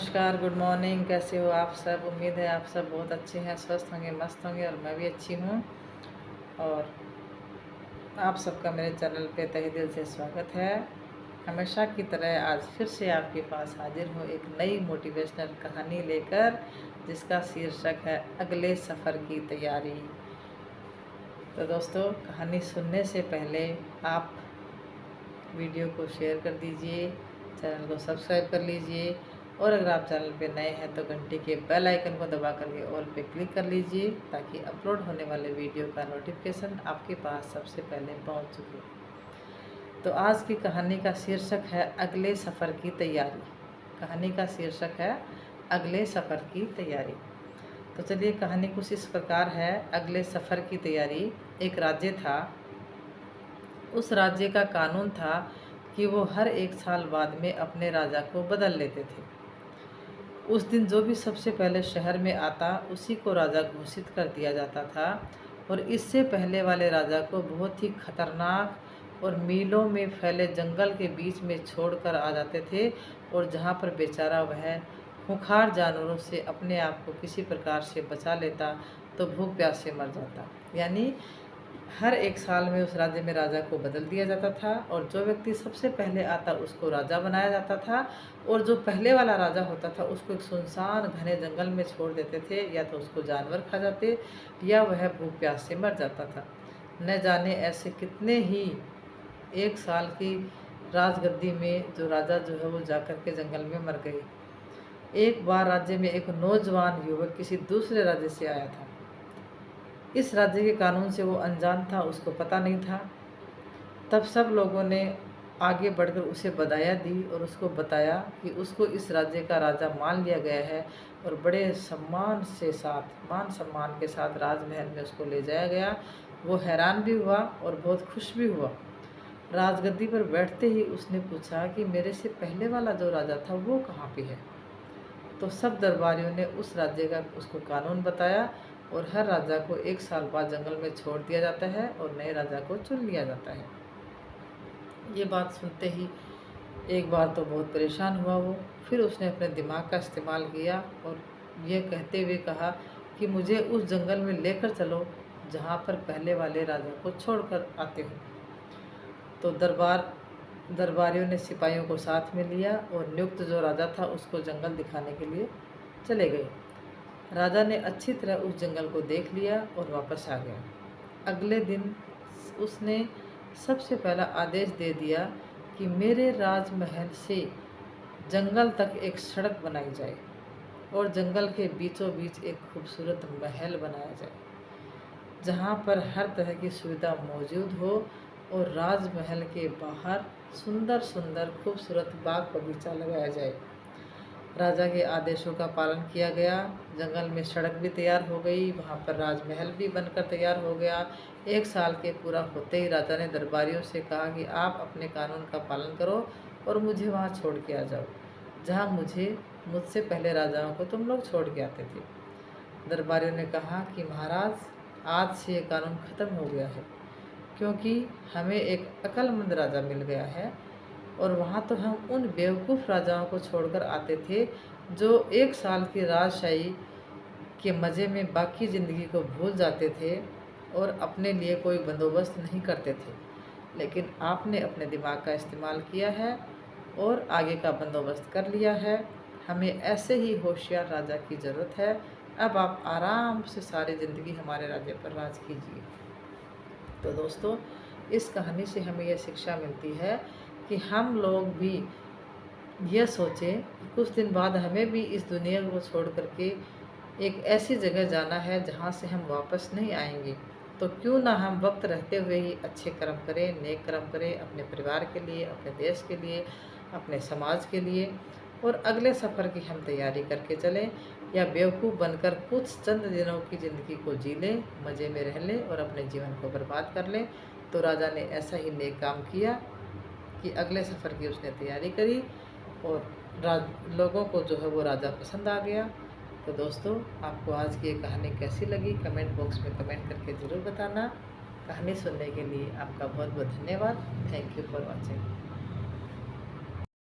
नमस्कार, good morning. कैसे हो आप सब? उम्मीद है आप सब बहुत अच्छे हैं, स्वस्थ होंगे, मस्त होंगे और मैं भी अच्छी हूँ। और आप सबका मेरे चैनल पे तहे दिल से स्वागत है। हमेशा की तरह आज फिर से आपके पास हाजिर हूँ एक नई मोटिवेशनल कहानी लेकर, जिसका शीर्षक है अगले सफ़र की तैयारी। तो दोस्तों, कहानी सुनने से पहले आप वीडियो को शेयर कर दीजिए, चैनल को सब्सक्राइब कर लीजिए और अगर आप चैनल पे नए हैं तो घंटी के बेल आइकन को दबा करके ऑल पे क्लिक कर लीजिए, ताकि अपलोड होने वाले वीडियो का नोटिफिकेशन आपके पास सबसे पहले पहुंच सके। तो आज की कहानी का शीर्षक है अगले सफ़र की तैयारी। कहानी का शीर्षक है अगले सफ़र की तैयारी। तो चलिए, कहानी कुछ इस प्रकार है। अगले सफ़र की तैयारी। एक राज्य था। उस राज्य का कानून था कि वो हर 1 साल बाद में अपने राजा को बदल लेते थे। उस दिन जो भी सबसे पहले शहर में आता उसी को राजा घोषित कर दिया जाता था, और इससे पहले वाले राजा को बहुत ही खतरनाक और मीलों में फैले जंगल के बीच में छोड़कर आ जाते थे, और जहाँ पर बेचारा वह खूंखार जानवरों से अपने आप को किसी प्रकार से बचा लेता तो भूख प्यास से मर जाता। यानी हर 1 साल में उस राज्य में राजा को बदल दिया जाता था, और जो व्यक्ति सबसे पहले आता उसको राजा बनाया जाता था, और जो पहले वाला राजा होता था उसको एक सुनसान घने जंगल में छोड़ देते थे। या तो उसको जानवर खा जाते या वह भूख प्यास से मर जाता था। न जाने ऐसे कितने ही 1 साल की राजगद्दी में जो राजा जो है वो जाकर के जंगल में मर गए। एक बार राज्य में एक नौजवान युवक किसी दूसरे राज्य से आया था। इस राज्य के कानून से वो अनजान था, उसको पता नहीं था। तब सब लोगों ने आगे बढ़कर उसे बधाइयाँ दी और उसको बताया कि उसको इस राज्य का राजा मान लिया गया है, और बड़े मान सम्मान के साथ राजमहल में उसको ले जाया गया। वो हैरान भी हुआ और बहुत खुश भी हुआ। राजगद्दी पर बैठते ही उसने पूछा कि मेरे से पहले वाला जो राजा था वो कहाँ पे है। तो सब दरबारियों ने उस राज्य का उसको कानून बताया, और हर राजा को 1 साल बाद जंगल में छोड़ दिया जाता है और नए राजा को चुन लिया जाता है। ये बात सुनते ही एक बार तो बहुत परेशान हुआ वो। फिर उसने अपने दिमाग का इस्तेमाल किया और ये कहते हुए कहा कि मुझे उस जंगल में लेकर चलो जहाँ पर पहले वाले राजा को छोड़कर आते हो। तो दरबारियों ने सिपाहियों को साथ में लिया और नियुक्त जो राजा था उसको जंगल दिखाने के लिए चले गए। राजा ने अच्छी तरह उस जंगल को देख लिया और वापस आ गया। अगले दिन उसने सबसे पहला आदेश दे दिया कि मेरे राजमहल से जंगल तक एक सड़क बनाई जाए और जंगल के बीचों बीच एक खूबसूरत महल बनाया जाए, जहाँ पर हर तरह की सुविधा मौजूद हो, और राजमहल के बाहर सुंदर सुंदर खूबसूरत बाग बगीचा लगाया जाए। राजा के आदेशों का पालन किया गया। जंगल में सड़क भी तैयार हो गई, वहाँ पर राजमहल भी बनकर तैयार हो गया। 1 साल के पूरा होते ही राजा ने दरबारियों से कहा कि आप अपने कानून का पालन करो और मुझे वहाँ छोड़ के आ जाओ, जहाँ मुझसे पहले राजाओं को तुम लोग छोड़ के आते थे। दरबारियों ने कहा कि महाराज, आज से ये कानून ख़त्म हो गया है, क्योंकि हमें एक अक्लमंद राजा मिल गया है, और वहाँ तो हम उन बेवकूफ़ राजाओं को छोड़कर आते थे जो 1 साल की राजशाही के मज़े में बाकी ज़िंदगी को भूल जाते थे और अपने लिए कोई बंदोबस्त नहीं करते थे। लेकिन आपने अपने दिमाग का इस्तेमाल किया है और आगे का बंदोबस्त कर लिया है। हमें ऐसे ही होशियार राजा की ज़रूरत है। अब आप आराम से सारी ज़िंदगी हमारे राज्य पर राज कीजिए। तो दोस्तों, इस कहानी से हमें यह शिक्षा मिलती है कि हम लोग भी यह सोचें कि कुछ दिन बाद हमें भी इस दुनिया को छोड़ करके एक ऐसी जगह जाना है जहाँ से हम वापस नहीं आएंगे। तो क्यों ना हम वक्त रहते हुए ही अच्छे कर्म करें, नेक कर्म करें, अपने परिवार के लिए, अपने देश के लिए, अपने समाज के लिए, और अगले सफ़र की हम तैयारी करके चलें, या बेवकूफ़ बनकर कुछ चंद दिनों की ज़िंदगी को जी लें, मज़े में रह लें और अपने जीवन को बर्बाद कर लें। तो राजा ने ऐसा ही नेक काम किया कि अगले सफ़र की उसने तैयारी करी, और लोगों को जो है वो राजा पसंद आ गया। तो दोस्तों, आपको आज की ये कहानी कैसी लगी कमेंट बॉक्स में कमेंट करके ज़रूर बताना। कहानी सुनने के लिए आपका बहुत बहुत धन्यवाद। Thank you for watching.